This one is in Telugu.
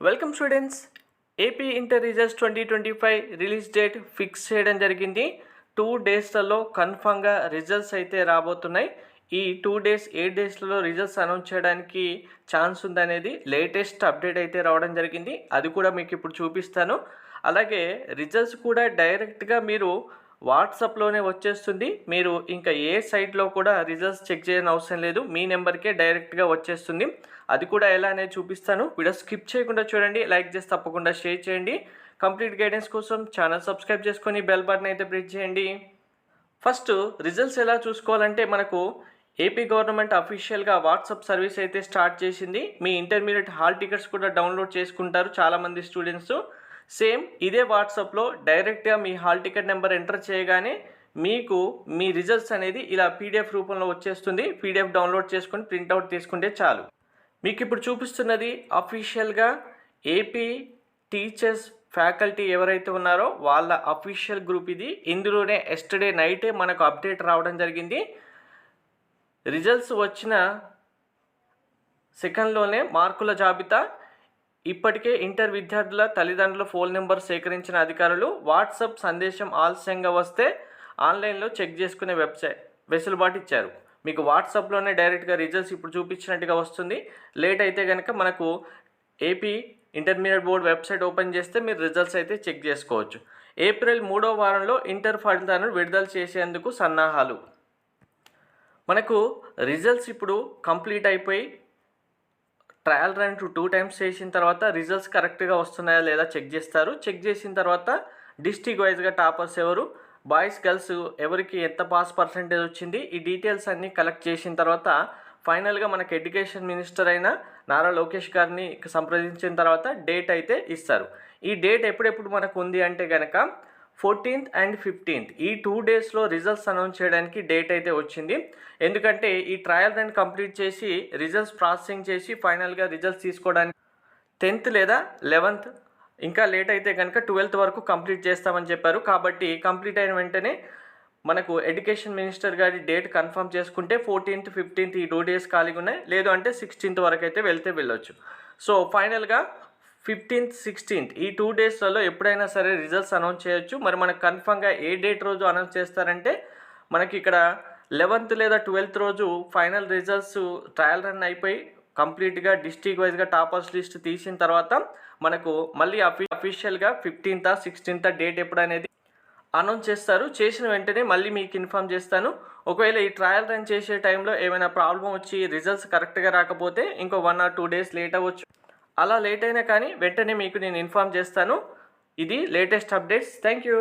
Welcome students. AP inter results 2025 release date fix చేయడం జరిగింది. 2 డేస్లలో కన్ఫామ్గా రిజల్ట్స్ అయితే రాబోతున్నాయి. ఈ 2 డేస్ ఏ డేస్లలో రిజల్ట్స్ అనౌన్స్ చేయడానికి ఛాన్స్ ఉందనేది లేటెస్ట్ అప్డేట్ అయితే రావడం జరిగింది. అది కూడా మీకు ఇప్పుడు చూపిస్తాను. అలాగే రిజల్ట్స్ కూడా డైరెక్ట్గా మీరు వాట్సాప్లోనే వచ్చేస్తుంది. మీరు ఇంకా ఏ సైట్లో కూడా రిజల్ట్స్ చెక్ చేయని అవసరం లేదు. మీ నెంబర్కే డైరెక్ట్గా వచ్చేస్తుంది. అది కూడా ఎలా అనేది చూపిస్తాను. వీడియో స్కిప్ చేయకుండా చూడండి. లైక్ చేసి తప్పకుండా షేర్ చేయండి. కంప్లీట్ గైడెన్స్ కోసం ఛానల్ సబ్స్క్రైబ్ చేసుకొని బెల్ బటన్ అయితే ప్రెస్ చేయండి. ఫస్ట్ రిజల్ట్స్ ఎలా చూసుకోవాలంటే మనకు ఏపీ గవర్నమెంట్ అఫీషియల్గా వాట్సాప్ సర్వీస్ అయితే స్టార్ట్ చేసింది. మీ ఇంటర్మీడియట్ హాల్ టికెట్స్ కూడా డౌన్లోడ్ చేసుకుంటారు చాలామంది స్టూడెంట్స్. సేమ్ ఇదే వాట్సాప్లో డైరెక్ట్గా మీ హాల్ టికెట్ నెంబర్ ఎంటర్ చేయగానే మీకు మీ రిజల్ట్స్ అనేది ఇలా పీడిఎఫ్ రూపంలో వచ్చేస్తుంది. పీడిఎఫ్ డౌన్లోడ్ చేసుకొని ప్రింట్అవుట్ తీసుకుంటే చాలు. మీకు ఇప్పుడు చూపిస్తున్నది అఫీషియల్గా ఏపీ టీచర్స్ ఫ్యాకల్టీ ఎవరైతే ఉన్నారో వాళ్ళ అఫీషియల్ గ్రూప్ ఇది. ఇందులోనే ఎస్టర్డే నైటే మనకు అప్డేట్ రావడం జరిగింది. రిజల్ట్స్ వచ్చిన సెకండ్లోనే మార్కుల జాబితా. ఇప్పటికే ఇంటర్ విద్యార్థుల తల్లిదండ్రుల ఫోన్ నెంబర్ సేకరించిన అధికారులు వాట్సాప్ సందేశం ఆలస్యంగా వస్తే ఆన్లైన్లో చెక్ చేసుకునే వెసులుబాటు ఇచ్చారు. మీకు వాట్సాప్లోనే డైరెక్ట్గా రిజల్ట్స్ ఇప్పుడు చూపించినట్టుగా వస్తుంది. లేట్ అయితే కనుక మనకు AP intermediate board website open చేస్తే మీరు రిజల్ట్స్ అయితే చెక్ చేసుకోవచ్చు. ఏప్రిల్ 3వ వారంలో ఇంటర్ ఫలితాలను విడుదల చేసేందుకు సన్నాహాలు. మనకు రిజల్ట్స్ ఇప్పుడు కంప్లీట్ అయిపోయి ట్రయల్ రన్ 2 టైమ్స్ చేసిన తర్వాత రిజల్ట్స్ కరెక్ట్గా వస్తున్నాయా లేదా చెక్ చేస్తారు. చెక్ చేసిన తర్వాత డిస్ట్రిక్ట్ వైజ్గా టాపర్స్ ఎవరు, బాయ్స్ గర్ల్స్ ఎవరికి ఎంత పాస్ పర్సెంటేజ్ వచ్చింది, ఈ డీటెయిల్స్ అన్నీ కలెక్ట్ చేసిన తర్వాత ఫైనల్గా మనకు ఎడ్యుకేషన్ మినిస్టర్ అయిన నారా లోకేష్ గారిని సంప్రదించిన తర్వాత డేట్ అయితే ఇస్తారు. ఈ డేట్ ఎప్పుడెప్పుడు మనకు ఉంది అంటే కనుక 14th and 15th ఈ 2 డేస్లో రిజల్ట్స్ అనౌన్స్ చేయడానికి డేట్ అయితే వచ్చింది. ఎందుకంటే ఈ ట్రయల్ రన్ కంప్లీట్ చేసి రిజల్ట్స్ ప్రాసెసింగ్ చేసి ఫైనల్గా రిజల్ట్స్ తీసుకోవడానికి 10th లేదా 11th, ఇంకా లేట్ అయితే కనుక 12th వరకు కంప్లీట్ చేస్తామని చెప్పారు. కాబట్టి కంప్లీట్ అయిన వెంటనే మనకు ఎడ్యుకేషన్ మినిస్టర్ గారి డేట్ కన్ఫర్మ్ చేసుకుంటే 14th, 15th ఈ 2 డేస్ ఖాళీగా ఉన్నాయి. లేదు అంటే 16th వరకు అయితే వెళ్ళొచ్చు. సో ఫైనల్గా 15th, 16th ఈ 2 డేస్లలో ఎప్పుడైనా సరే రిజల్ట్స్ అనౌన్స్ చేయొచ్చు. మరి మనకు కన్ఫర్మ్గా ఏ డేట్ రోజు అనౌన్స్ చేస్తారంటే మనకి ఇక్కడ 11th లేదా 12th రోజు ఫైనల్ రిజల్ట్స్ ట్రయల్ రన్ అయిపోయి కంప్లీట్గా డిస్ట్రిక్ట్ వైజ్గా టాపర్స్ లిస్ట్ తీసిన తర్వాత మనకు మళ్ళీ అఫీషియల్గా 15th, 16th డేట్ ఎప్పుడనేది అనౌన్స్ చేస్తారు. చేసిన వెంటనే మళ్ళీ మీకు ఇన్ఫామ్ చేస్తాను. ఒకవేళ ఈ ట్రయల్ రన్ చేసే టైంలో ఏమైనా ప్రాబ్లం వచ్చి రిజల్ట్స్ కరెక్ట్గా రాకపోతే ఇంకో 1 or 2 డేస్ లేట్ అవ్వచ్చు. అలా లేట్ అయినా కానీ వెంటనే మీకు నేను ఇన్ఫామ్ చేస్తాను. ఇది లేటెస్ట్ అప్డేట్స్. Thank you.